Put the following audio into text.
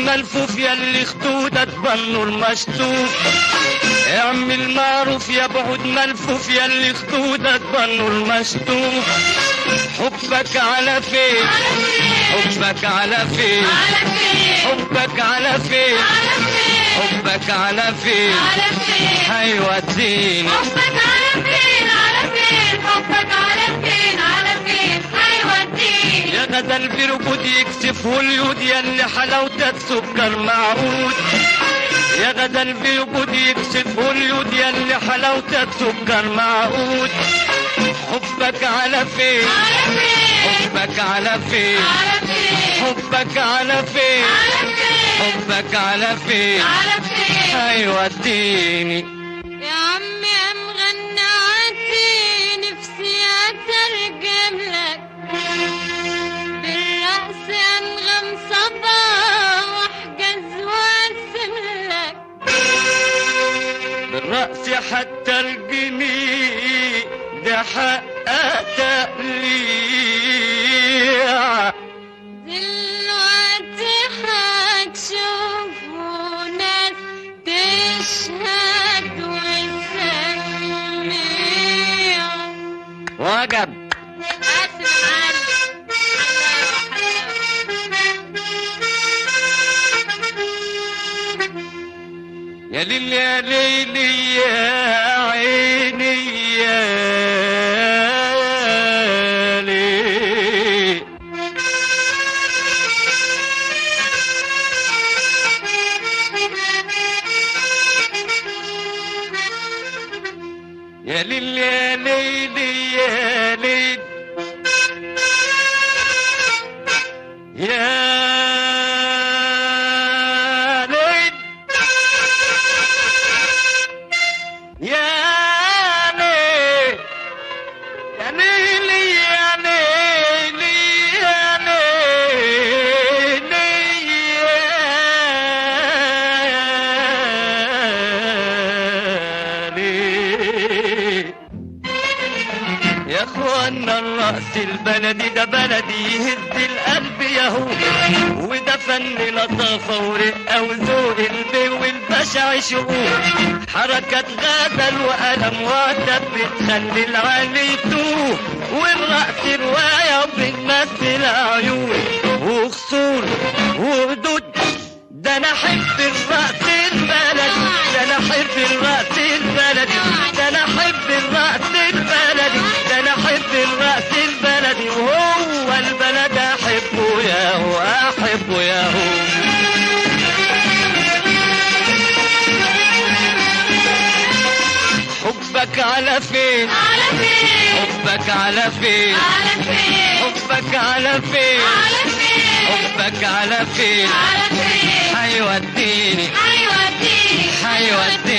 ملفوف ياللي خدودك بالنور مشطوف. اعمل معروف يا بعود ملفوف ياللي خدودك بالنور مشطوف. حبك على فين حبك على فين حبك على فين حبك على فين هيوديني. حبك على فين حبك على فين هيوديني. يا غزل بركود يكسفه اليود ياللي حلاوتك سكر معقود. يا غزل بركود يكسفه اليود ياللي حلاوتك سكر معقود. حبك على فين حبك على فين حبك على فين حبك على فين هيوديني. يا عمي مغنعتي نفسي اترجم لك بالرقص انغم صبا واحجز وارسم لك. بالرقص حتى الجميل ده حق تقليع. دلوقتي هتشوفوا ناس تشهد وتسميع. وجب يا ليل يا ليل يا عيني يا ليل. يا ليل يا ليل يا ليل يا يا اخوانا الرقص البلدي ده بلدي يهز القلب ياهو. وده فن لطافة ورقة وذوق البي والبشع شؤون. حركات غزل وقلم وعتب بتخلي العالي يتوه. والرقص رواية وبتمثل عيون وخصور وهدود. ده انا احب الرقص البلدي ده انا احب الرقص البلدي ده انا احب الرقص البلدي ده انا احب الرقص البلدي. وهو البلد احبه ياهو احبه ياهو. حبك على فين حبك على فين حبك على فين حبك على فين هيوديني هيوديني